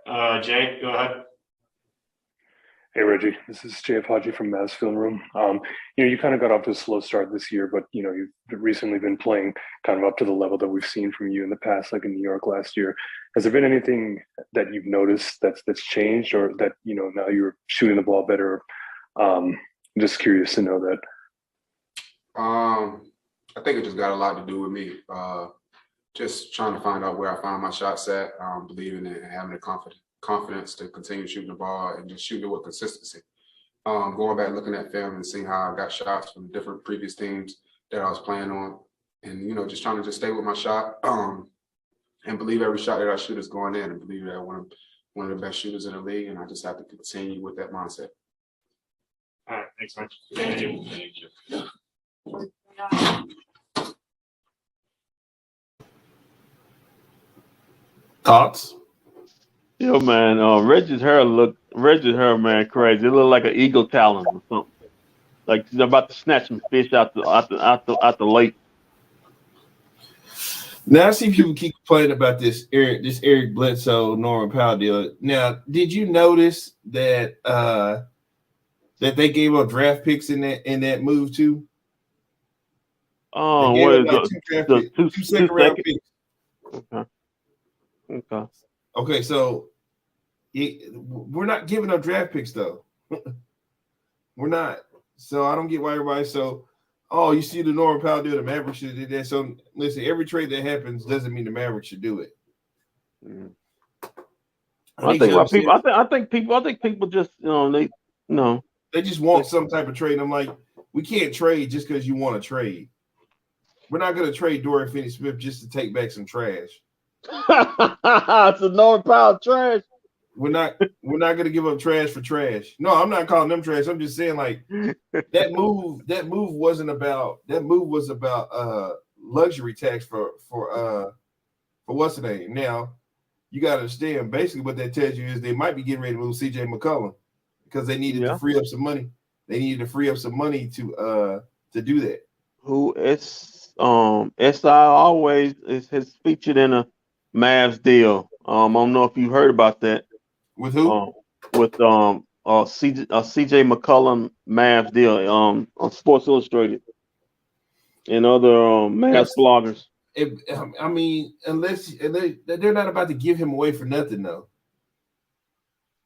Jay, go ahead. Hey Reggie, this is JF Haji from Mavs Film Room. You know, you kind of got off to a slow start this year, but you know, you've recently been playing kind of up to the level that we've seen from you in the past, like in New York last year. Has there been anything that you've noticed that's changed, or that, you know, now you're shooting the ball better? I'm just curious to know that. I think it just got a lot to do with me. Just trying to find out where I find my shots at, believing in and having the confidence to continue shooting the ball and just shooting it with consistency. Going back, looking at film and seeing how I got shots from different previous teams that I was playing on, and, you know, just trying to just stay with my shot, and believe every shot that I shoot is going in, and believe that I'm one of the best shooters in the league, and I just have to continue with that mindset. All right, thanks, Mike. Thank you. Thoughts? Yo, man, Reggie's hair, man, crazy. It looked like an eagle talon or something. Like he's about to snatch some fish out the lake. Now I see people keep complaining about this Eric Bledsoe, Norman Powell deal. Now, did you notice that that they gave up draft picks in that move too? Oh, what is like two second round picks? Okay. Okay, so we're not giving up draft picks though. We're not. So I don't get why everybody's so. Oh, you see the Norman Powell deal, the Mavericks should do that. So listen, every trade that happens doesn't mean the Mavericks should do it. Mm. I think people just, you know, they just want some type of trade. I'm like, we can't trade just because you want to trade. We're not going to trade Dorian Finney-Smith just to take back some trash. It's a Norman Powell trash. We're not going to give up trash for trash. No, I'm not calling them trash. I'm just saying, like, that move was about luxury tax for what's the name. Now, you got to understand, basically what that tells you is they might be getting ready to move CJ McCollum because they needed to free up some money. They needed to free up some money to do that. Who SI always is featured in a Mavs deal. I don't know if you heard about that. With who? With CJ McCollum Mavs deal on Sports Illustrated and other Mavs bloggers. I mean, unless they're not about to give him away for nothing, though.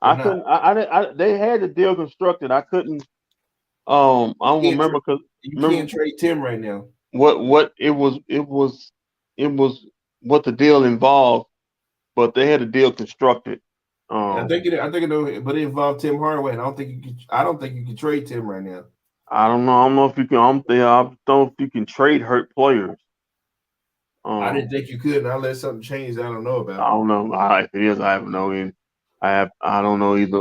They had the deal constructed. I couldn't. I don't remember because you can't trade Tim right now. What it was what the deal involved, but they had a deal constructed. I think it, but it involved Tim Hardaway. And I don't think you can trade Tim right now. I don't know. I don't know if you can. I don't know if you can trade hurt players. I didn't think you could. And unless something changed, I don't know about. I don't know. If it is, I have no. I don't know either.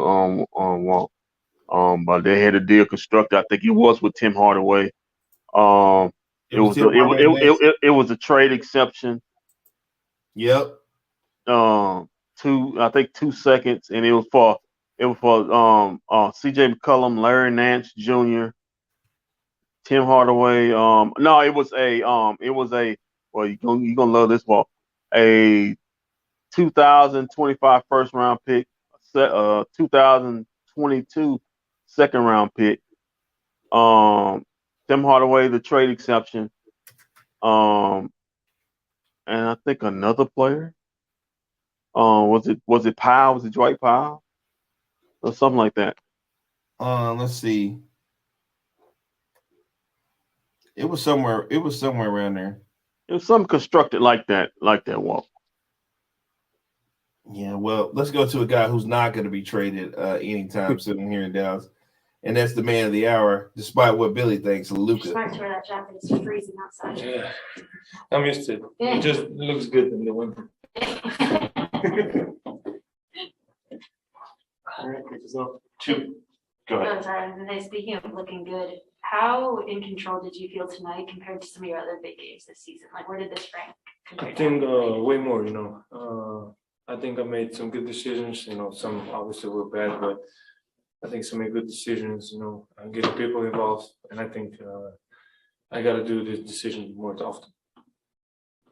But they had a deal constructed. I think it was with Tim Hardaway. It was a trade exception. Yep. 2 seconds, and it was for CJ McCollum, Larry Nance Jr., Tim Hardaway. No, it was a well, you're gonna love this ball. A 2025 first round pick, 2022 second round pick. Tim Hardaway, the trade exception. And I think another player. Was it Powell? Was it Dwight Powell? Or something like that? Let's see. It was somewhere around there. It was something constructed like that, Walt. Yeah, well, let's go to a guy who's not going to be traded anytime soon here in Dallas, and that's the man of the hour, despite what Billy thinks, Luka. Smart to wear that jacket. It's freezing outside. Yeah, I'm used to it. It just looks good in the winter. All right, as well. Two. Go ahead. Oh, sorry. And then speaking of looking good, how in control did you feel tonight compared to some of your other big games this season? Like, where did this rank I compared think to? way more, I think I made some good decisions, some obviously were bad, but I think some good decisions, and getting people involved. And I think I got to do this decision more often.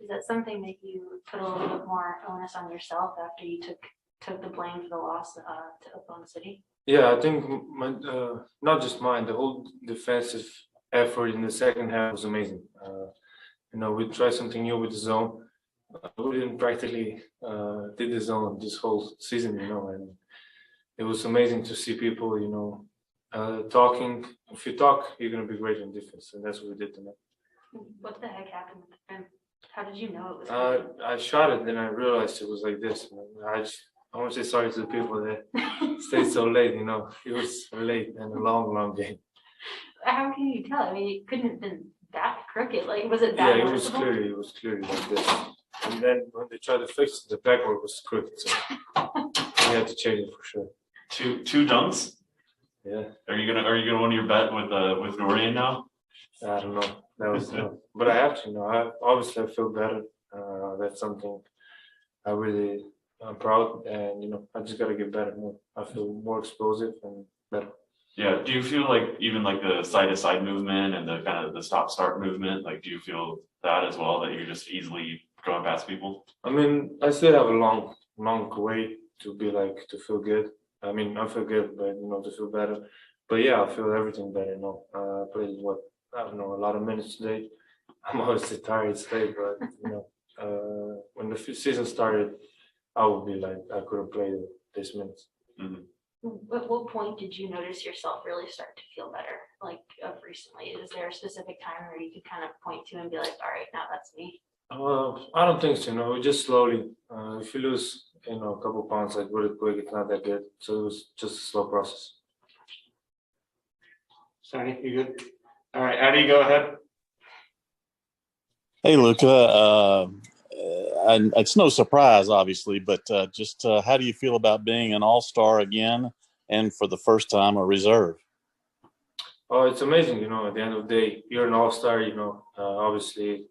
Is that something that you put a little bit more onus on yourself after you took the blame for the loss to Oklahoma City? Yeah, I think not just mine, the whole defensive effort in the second half was amazing. We tried something new with the zone. We didn't practically did the zone this whole season, and it was amazing to see people, talking. If you talk, you're gonna be great in defense, and that's what we did tonight. What the heck happened with the defense? How did you know it was? I shot it, then I realized it was like this. I want to say sorry to the people that stayed so late. It was late and a long game. How can you tell? I mean, it couldn't have been that crooked. Like, was it that? Yeah, it was noticeable? clearly like this. And then when they tried to fix it, the backboard was crooked, so we had to change it for sure. Two dunks. Yeah. Are you gonna win your bet with Dorian now? I don't know. That was, but I have to. I feel better. That's something I really am proud, and I just gotta get better. I feel more explosive and better. Yeah. Do you feel like even like the side to side movement and the kind of the stop start movement? Like, do you feel that as well, that you're just easily going past people? I mean, I still have a long way to be to feel good. I mean, I feel good, but to feel better. But yeah, I feel everything better. I played a lot of minutes today. I'm obviously tired today, but when the season started, I would be like, I couldn't play this minutes. Mm-hmm. At what point did you notice yourself really start to feel better? Like, of recently, is there a specific time where you could kind of point to and be like, all right, now that's me? I don't think so. Just slowly. If you lose, a couple pounds like really quick, it's not that good. So it was just a slow process. Sonny, you good? All right, Addy, go ahead. Hey, Luka. And it's no surprise, obviously, but just how do you feel about being an all-star again and for the first time a reserve? Oh, it's amazing. At the end of the day, you're an all-star, obviously,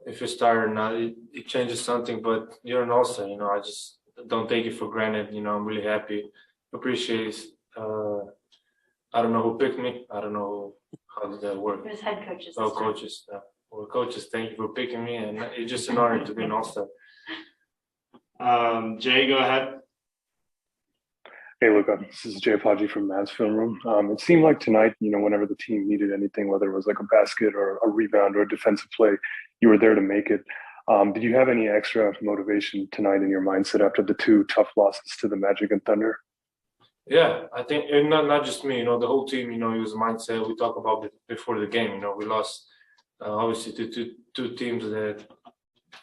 if you're starter or not, it changes something, but you're an all-star, I just don't take it for granted. I'm really happy, appreciate I don't know who picked me. I don't know how did that work. It was head coaches. Oh, coaches. Well, coaches, thank you for picking me, and it's just an honor to be an all-star. Jay, go ahead. Hey, Luka, this is Jay Podgy from Mavs Film Room. It seemed like tonight, whenever the team needed anything, whether it was like a basket or a rebound or a defensive play, you were there to make it. Did you have any extra motivation tonight in your mindset after the two tough losses to the Magic and Thunder? Yeah, I think, and not just me, the whole team, it was a mindset we talked about before the game. We lost, obviously, to two teams that,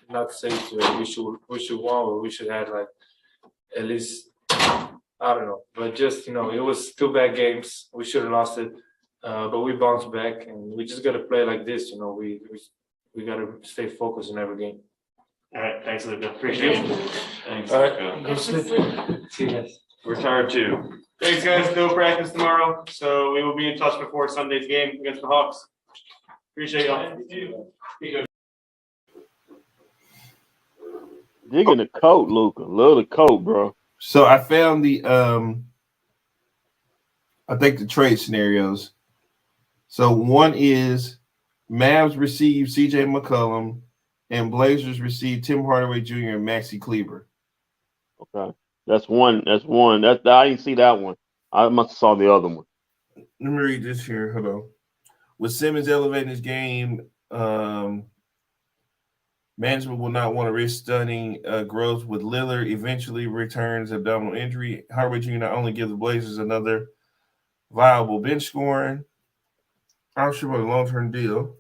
not to say we should won, but we should have like at least, I don't know, but just, it was 2 bad games. We should have lost it, but we bounced back, and we just got to play like this. We got to stay focused in every game. All right, thanks, Luka. Appreciate it. Thanks. All right, Luka. go sleep. See you guys. We're tired too. Thanks, guys. No practice tomorrow, so we will be in touch before Sunday's game against the Hawks. Appreciate y'all. Be good. Digging the coat, Luka. Love the coat, bro. So I found I think the trade scenarios. So one is Mavs receive CJ McCollum and Blazers receive Tim Hardaway Jr. and Maxi Kleber. Okay. That's one. I didn't see that one. I must have saw the other one. Let me read this here. Hold on. With Simmons elevating his game, management will not want to risk stunning growth with Lillard eventually returns abdominal injury. Hardaway Jr. not only gives the Blazers another viable bench scoring, I'm sure about a long-term deal,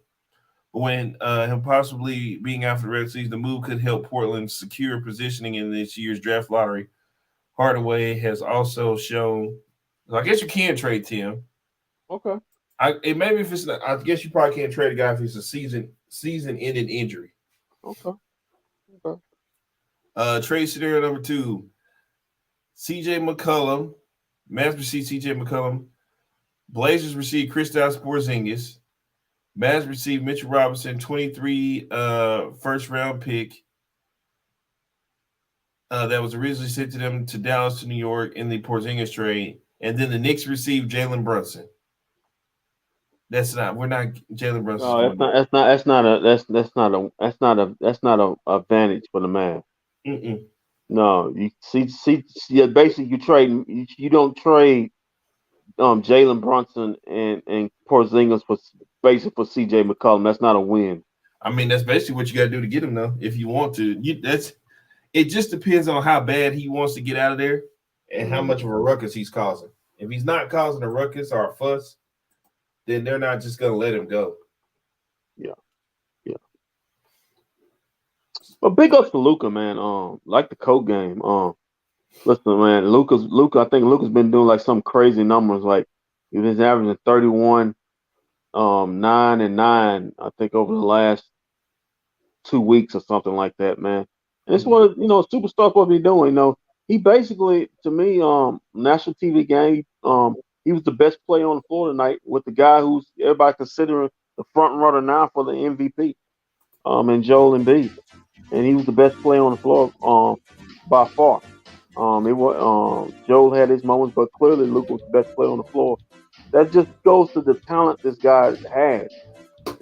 but when him possibly being out for the regular season, the move could help Portland secure positioning in this year's draft lottery. Hardaway has also shown, so I guess you can trade Tim. Okay. Maybe if it's not, I guess you probably can't trade a guy if it's a season-ending injury. Okay. Trade scenario number 2: CJ McCollum Mavs receive C.J. McCollum. Blazers receive Kristaps Porzingis. Mavs receive Mitchell Robinson, 23 first-round pick that was originally sent to them to Dallas to New York in the Porzingis trade. And then the Knicks received Jalen Brunson. We're not Jalen Brunson. No, that's not a advantage for the Mavs. Mm-mm. No, you see, yeah, basically you don't trade Jalen Brunson and Porzingis for C.J. McCollum. That's not a win. I mean, that's basically what you got to do to get him, though. If you want to, it just depends on how bad he wants to get out of there and how much of a ruckus he's causing. If he's not causing a ruckus or a fuss, then they're not just going to let him go. Yeah. But big ups to Luka, man. Like the Coke game. Listen, man, Luka. I think Luka's been doing like some crazy numbers. Like he was averaging 31, 9 and 9. I think over the last 2 weeks or something like that, man. And it's what superstar supposed to be doing. He basically, to me, national TV game. He was the best player on the floor tonight with the guy who's everybody considering the front runner now for the MVP, and Joel Embiid. And he was the best player on the floor, by far. Joel had his moments, but clearly Luka was the best player on the floor. That just goes to the talent this guy has,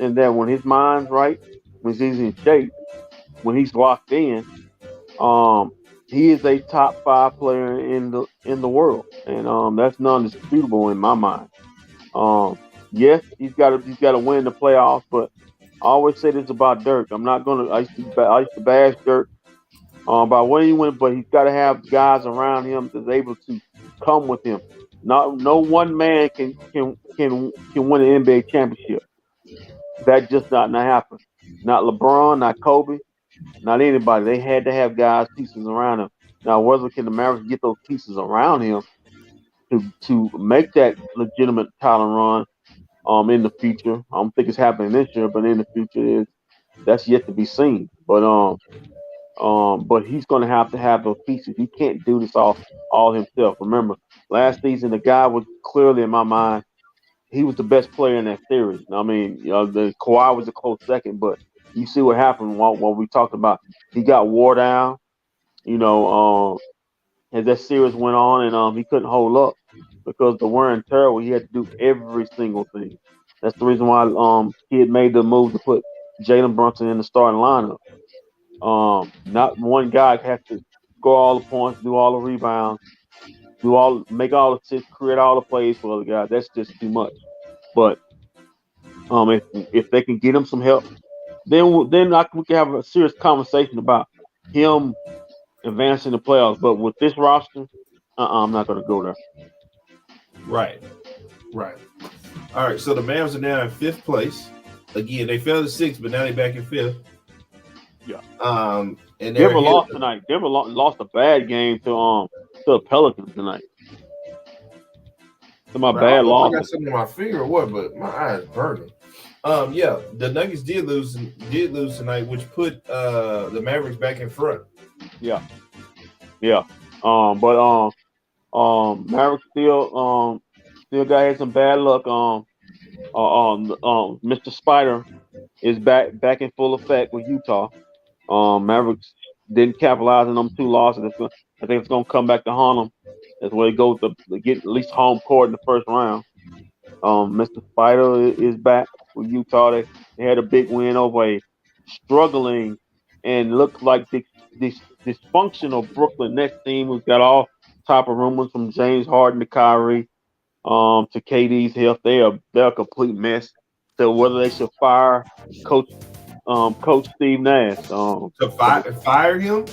and that when his mind's right, when he's in shape, when he's locked in, he is a top 5 player in the world, and that's non-disputable in my mind. Yes, he's got to win the playoffs, but I always say this about Dirk. I used to bash Dirk about when he went, but he's got to have guys around him that's able to come with him. No one man can win an NBA championship. That just not happen. Not LeBron, not Kobe, not anybody. They had to have guys, pieces around him. Now, whether can the Mavericks get those pieces around him to make that legitimate title run in the future? I don't think it's happening this year, but in the future that's yet to be seen. But he's going to have those pieces. He can't do this all himself. Remember, last season the guy was clearly in my mind. He was the best player in that series. I mean, the Kawhi was a close second, but you see what happened while we talked about. He got wore down. As that series went on, and he couldn't hold up because the wear and tear. He had to do every single thing. That's the reason why he had made the move to put Jalen Brunson in the starting lineup. Not one guy has to score all the points, do all the rebounds, make all the assists, create all the plays for other guys. That's just too much. But if they can get him some help, then we can have a serious conversation about him advancing the playoffs. But with this roster, I'm not going to go there. Right. All right. So the Mavs are now in 5th place. Again, they fell to 6th, but now they're back in 5th. Yeah. And Denver lost tonight. Denver lost a bad game to the Pelicans tonight. To my bad loss. I got something in my finger or what, but my eye is burning. Yeah, the Nuggets did lose tonight, which put the Mavericks back in front. Yeah. But Mavericks still had some bad luck. Mr. Spider is back in full effect with Utah. Mavericks didn't capitalize on them 2 losses. I think it's going to come back to haunt them. That's where they go to get at least home court in the first round. Mr. Spider is back with Utah. They had a big win over a struggling and looked like this dysfunctional Brooklyn Nets team who's got all type of rumors from James Harden to Kyrie to KD's health. They're a complete mess. So whether they should fire Coach Steve Nash. To fire him?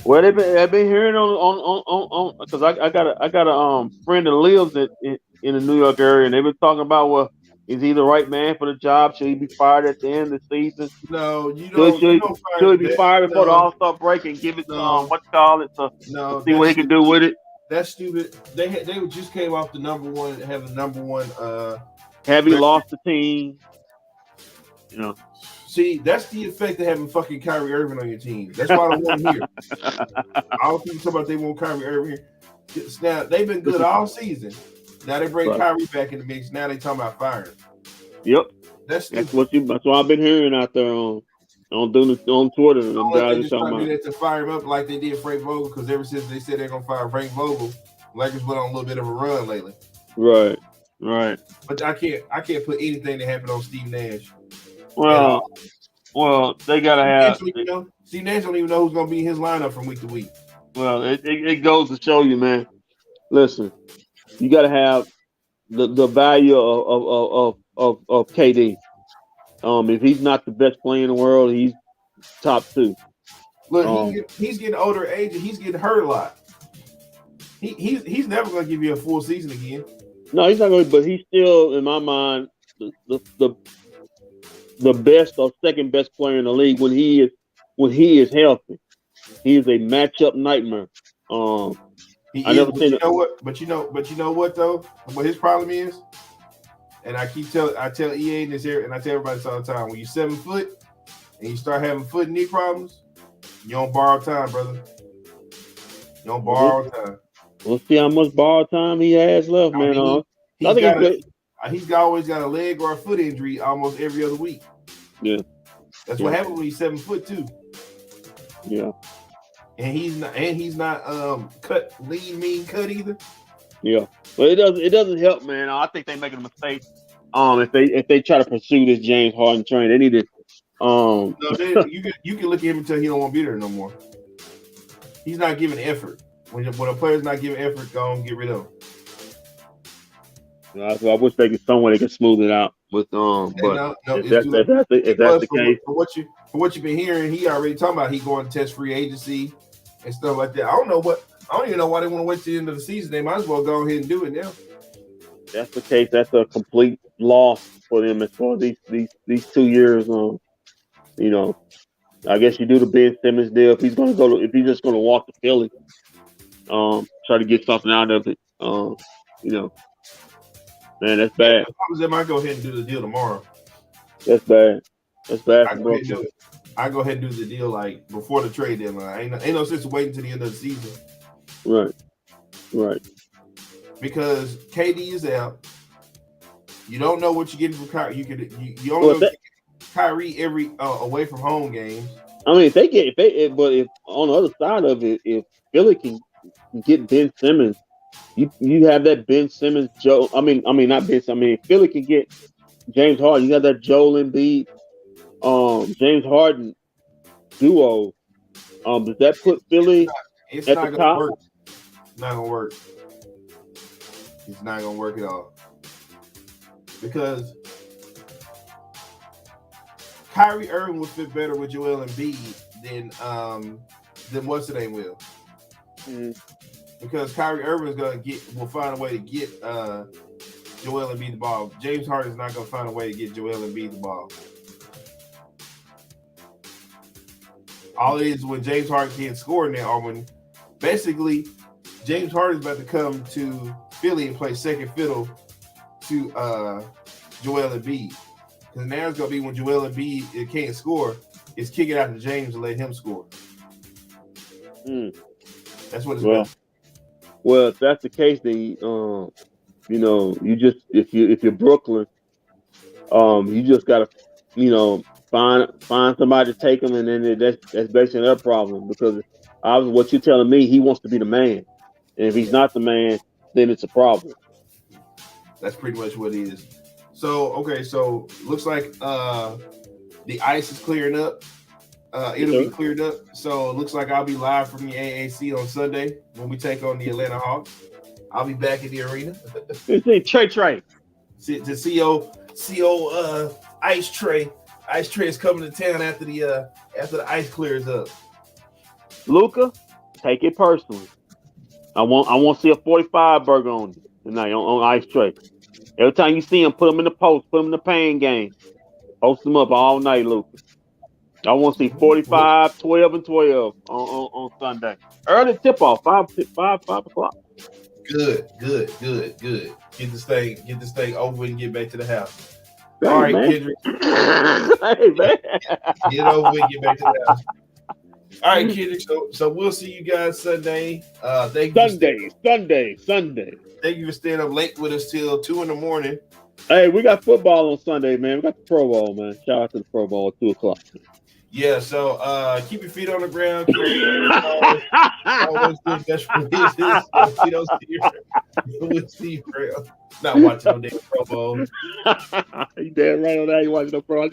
Well, they've been hearing on because I got a friend that lives in the New York area, and they've been talking about, well, is he the right man for the job? Should he be fired at the end of the season? No, you don't. Should he be fired before the All-Star break and give it see what he can do with it? That's stupid. They just came off the number one Have he lost the team? See, that's the effect of having fucking Kyrie Irving on your team. That's why I don't want him here. All people talk about they want Kyrie Irving here. Now they've been good all season. Now they bring Right. Kyrie back in the mix. Now they talking about firing. Yep. That's That's stupid. what I've been hearing out there on Twitter. Them Only guys they are just talking trying to do about. that to fire him up like they did Frank Vogel, because ever since they said they're gonna fire Frank Vogel, Lakers went on a little bit of a run lately. Right. But I can't put anything that happened on Steve Nash. Well, they gotta have. Steve Nash don't even know who's gonna be in his lineup from week to week. Well, it goes to show you, man. Listen, you gotta have the value of KD. If he's not the best player in the world, he's top 2. Look, he's getting older age and he's getting hurt a lot. He's never gonna give you a full season again. No, he's not going to. But he's still, in my mind, the best or second best player in the league when he is healthy. He is a matchup nightmare. He I is, never but seen you it. know what? But you know what though? What his problem is, and I tell EA this here, and I tell everybody this all the time. When you're 7 foot and you start having foot and knee problems, you don't borrow time, brother. You don't borrow time. We'll see how much borrowed time he has left, man. He's always got a leg or a foot injury almost every other week. Yeah, that's what happens when he's 7 foot too. Yeah, and he's not cut lean mean cut either. Yeah, but it doesn't help, man. I think they're making a mistake. If they try to pursue this James Harden train, they need to. No, you can look at him and tell he don't want to be there no more. He's not giving effort. When a player's not giving effort, go on, get rid of him. So I wish they could somewhere they could smooth it out. But if that's the case, for what you've been hearing, he already talking about he going to test free agency and stuff like that. I don't even know why they want to wait till the end of the season. They might as well go ahead and do it now. That's the case. That's a complete loss for them as far as these 2 years. I guess you do the Ben Simmons deal if he's just going to walk to Philly. Try to get something out of it. Man, that's bad. They might go ahead and do the deal tomorrow. That's bad. That's bad. I go ahead and do the deal like before the trade deadline. Ain't no sense waiting to the end of the season. Right. Because KD is out. You don't know what you're getting from Kyrie. You only get Kyrie every away from home games. I mean, if on the other side of it, if Philly can get Ben Simmons, you have that Ben Simmons, Joe. I mean, not Ben. I mean, Philly can get James Harden. You have that Joel Embiid, James Harden duo. Does that put Philly at the top? Work. It's not gonna work. It's not gonna work at all because Kyrie Irving would fit better with Joel Embiid than what's the name will. Mm-hmm. Because Kyrie Irving will find a way to get Joel Embiid the ball. James Harden is not going to find a way to get Joel Embiid the ball. All it is when James Harden can't score now, or when basically James Harden is about to come to Philly and play second fiddle to Joel Embiid. Because now it's going to be when Joel Embiid can't score, it's kick it out to James and let him score. That's what it's about. Well, if that's the case, then you just if you're Brooklyn, you just gotta find somebody to take him, and then that's basically their problem because obviously what you're telling me, he wants to be the man, and if he's not the man, then it's a problem. That's pretty much what it is. So looks like the ice is clearing up. It'll be cleared up. So it looks like I'll be live from the AAC on Sunday when we take on the Atlanta Hawks. I'll be back in the arena. Trey. To CO Ice Tray. Ice Tray is coming to town after the ice clears up. Luka, take it personally. I want to see a 45 burger on you tonight on Ice Tray. Every time you see him, put him in the post, put him in the pain game. Post him up all night, Luka. I want to see 45, 12, and 12 on Sunday. Early tip-off, 5 o'clock. Good. Get this thing over and get back to the house. Hey, all right, man. Kendrick. Hey, man. Get it over and get back to the house. All right, kids. So we'll see you guys Sunday. Thank you. Sunday. Thank you for staying up late with us till 2 a.m. Hey, we got football on Sunday, man. We got the Pro Bowl, man. Shout out to the Pro Bowl at 2:00. Yeah, so keep your feet on the ground. Keep always do special business. We'll see you, bro. Not watching no damn Pro Bowl. You damn right on that. You watching the Pro.